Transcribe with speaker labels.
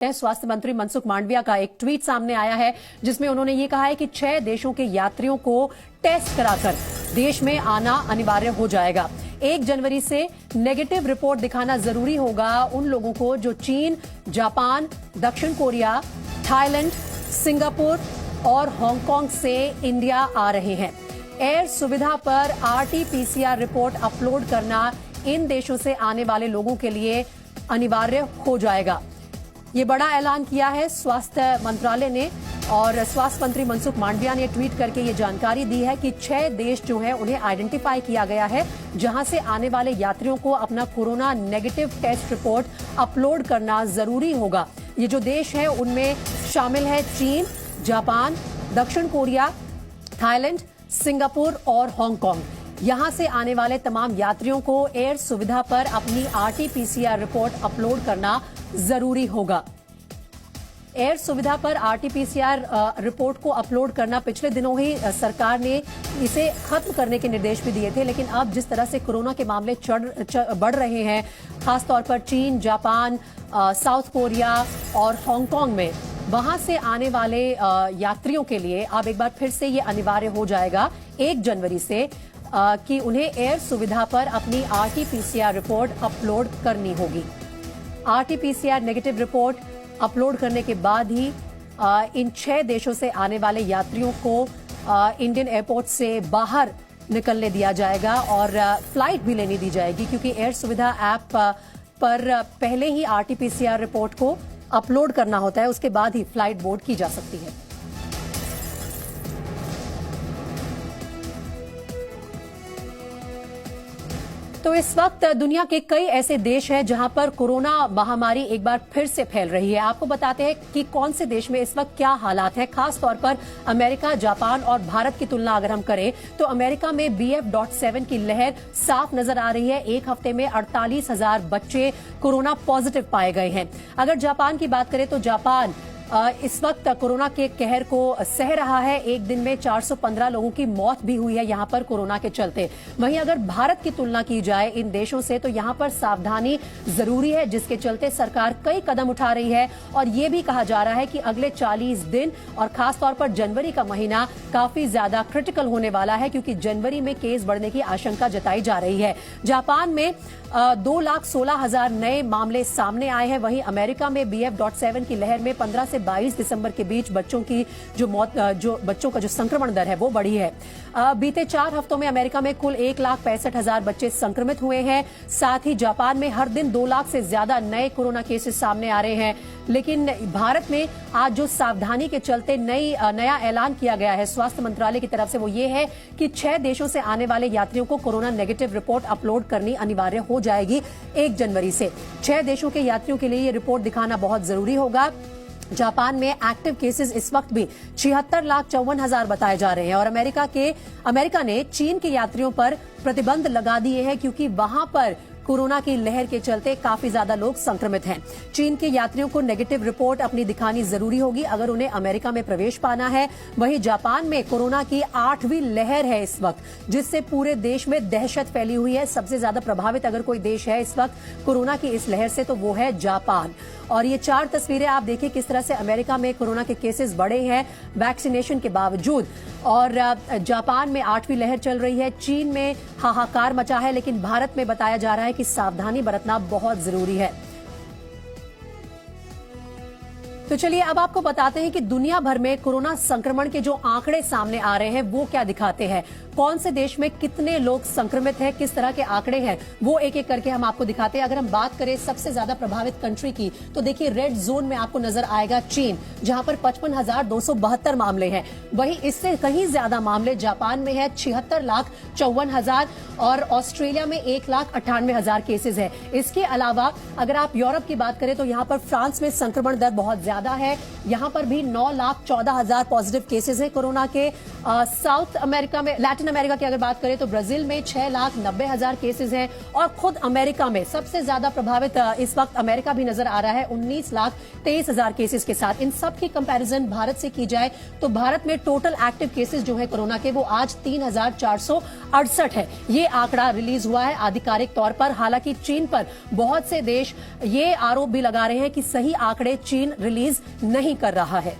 Speaker 1: स्वास्थ्य मंत्री मनसुख मांडविया का एक ट्वीट सामने आया है जिसमें उन्होंने ये कहा है कि 6 देशों के यात्रियों को टेस्ट कराकर देश में आना अनिवार्य हो जाएगा। 1 जनवरी से नेगेटिव रिपोर्ट दिखाना जरूरी होगा उन लोगों को जो चीन, जापान, दक्षिण कोरिया, थाईलैंड, सिंगापुर और हांगकांग से इंडिया आ रहे हैं। एयर सुविधा पर RT-PCR रिपोर्ट अपलोड करना इन देशों से आने वाले लोगों के लिए अनिवार्य हो जाएगा। ये बड़ा ऐलान किया है स्वास्थ्य मंत्रालय ने और स्वास्थ्य मंत्री मनसुख मांडविया ने ट्वीट करके ये जानकारी दी है कि 6 देश जो हैं उन्हें आइडेंटिफाई किया गया है जहां से आने वाले यात्रियों को अपना corona negative test report upload करना जरूरी होगा। ये जो देश है उनमें शामिल है चीन, जापान, दक्षिण कोरिया, थाईलैंड, सिंगापुर और हांगकांग। यहां से आने वाले तमाम यात्रियों को एयर सुविधा पर अपनी RT-PCR रिपोर्ट अपलोड करना जरूरी होगा। एयर सुविधा पर RT-PCR रिपोर्ट को अपलोड करना पिछले दिनों ही सरकार ने इसे खत्म करने के निर्देश भी दिए थे, लेकिन अब जिस तरह से कोरोना के मामले बढ़ रहे हैं, खासतौर पर चीन, जापान, साउथ कोरिया और हांगकांग में, वहां से आने वाले यात्रियों के लिए अब एक बार फिर से ये अनिवार्य हो जाएगा 1 जनवरी से कि उन्हें एयर सुविधा पर अपनी RT-PCR रिपोर्ट अपलोड करनी होगी। RT-PCR नेगेटिव रिपोर्ट अपलोड करने के बाद ही इन 6 देशों से आने वाले यात्रियों को इंडियन एयरपोर्ट से बाहर निकलने दिया जाएगा और फ्लाइट भी लेने दी जाएगी, क्योंकि एयर सुविधा ऐप पर पहले ही RT-PCR रिपोर्ट को अपलोड करना होता है, उसके बाद ही फ्लाइट बोर्ड की जा सकती है। तो इस वक्त दुनिया के कई ऐसे देश हैं जहां पर कोरोना महामारी एक बार फिर से फैल रही है। आपको बताते हैं कि कौन से देश में इस वक्त क्या हालात हैं। खास तौर पर अमेरिका, जापान और भारत की तुलना अगर हम करें तो अमेरिका में BF.7 की लहर साफ नजर आ रही है। एक हफ्ते में 48,000 बच्चे कोरोना पॉजिटिव पाए गए हैं। अगर जापान की बात करें तो जापान इस वक्त कोरोना के कहर को सह रहा है। एक दिन में 415 लोगों की मौत भी हुई है यहां पर कोरोना के चलते। वहीं अगर भारत की तुलना की जाए इन देशों से तो यहां पर सावधानी जरूरी है, जिसके चलते सरकार कई कदम उठा रही है और ये भी कहा जा रहा है कि अगले 40 दिन और खासतौर पर जनवरी का महीना काफी ज्यादा क्रिटिकल होने वाला है, क्योंकि जनवरी में केस बढ़ने की आशंका जताई जा रही है। जापान में 2,16,000 नए मामले सामने आए हैं। वहीं अमेरिका में BF.7 की लहर में 15 से 22 दिसंबर के बीच बच्चों की बच्चों का जो संक्रमण दर है वो बढ़ी है। बीते 4 हफ्तों में अमेरिका में कुल 1,65,000 बच्चे संक्रमित हुए हैं। साथ ही जापान में हर दिन 2 लाख से ज्यादा नए कोरोना केसेस सामने आ रहे हैं। लेकिन भारत में आज जो सावधानी के चलते नया ऐलान किया गया है स्वास्थ्य मंत्रालय की तरफ से, वो ये है कि 6 देशों से आने वाले यात्रियों को कोरोना नेगेटिव रिपोर्ट अपलोड करनी अनिवार्य हो जाएगी 1 जनवरी से। 6 देशों के यात्रियों के लिए ये रिपोर्ट दिखाना बहुत जरूरी होगा। जापान में एक्टिव केसेस इस वक्त भी 76,54,000 बताए जा रहे हैं और अमेरिका ने चीन के यात्रियों पर प्रतिबंध लगा दिए हैं, क्योंकि वहां पर कोरोना की लहर के चलते काफी ज्यादा लोग संक्रमित हैं। चीन के यात्रियों को नेगेटिव रिपोर्ट अपनी दिखानी जरूरी होगी अगर उन्हें अमेरिका में प्रवेश पाना है। वहीं जापान में कोरोना की 8वीं लहर है इस वक्त, जिससे पूरे देश में दहशत फैली हुई है। सबसे ज्यादा प्रभावित अगर कोई देश है इस वक्त कोरोना की इस लहर से तो वो है जापान। और ये 4 तस्वीरें आप देखिए किस तरह से अमेरिका में कोरोना के केसेस बढ़े हैं वैक्सीनेशन के बावजूद, और जापान में 8वीं लहर चल रही है। चीन में हाहाकार मचा है, लेकिन भारत में बताया जा रहा है कि सावधानी बरतना बहुत जरूरी है। तो चलिए अब आपको बताते हैं कि दुनिया भर में कोरोना संक्रमण के जो आंकड़े सामने आ रहे हैं वो क्या दिखाते हैं। कौन से देश में कितने लोग संक्रमित हैं, किस तरह के आंकड़े हैं, वो एक एक करके हम आपको दिखाते हैं। अगर हम बात करें सबसे ज्यादा प्रभावित कंट्री की तो देखिए रेड जोन में आपको नजर आएगा चीन, जहां पर 55,272 मामले हैं। वहीं इससे कहीं ज्यादा मामले जापान में है, 76,54,000 और ऑस्ट्रेलिया में 1,98,000 केसेज है। इसके अलावा अगर आप यूरोप की बात करें तो यहाँ पर फ्रांस में संक्रमण दर बहुत ज्यादा ज्यादा है। यहां पर भी 9,14,000 पॉजिटिव केसेस हैं कोरोना के। साउथ अमेरिका में, लैटिन अमेरिका की अगर बात करें तो ब्राजील में 6,90,000 केसेस हैं और खुद अमेरिका में सबसे ज्यादा प्रभावित इस वक्त अमेरिका भी नजर आ रहा है 19,23,000 केसेस के साथ। इन सब की कंपैरिजन भारत से की जाए तो भारत में टोटल एक्टिव केसेस जो है कोरोना के वो आज 3,468 है। ये आंकड़ा रिलीज हुआ है आधिकारिक तौर पर। हालांकि चीन पर बहुत से देश ये आरोप भी लगा रहे हैं कि सही आंकड़े चीन रिलीज नहीं कर रहा है।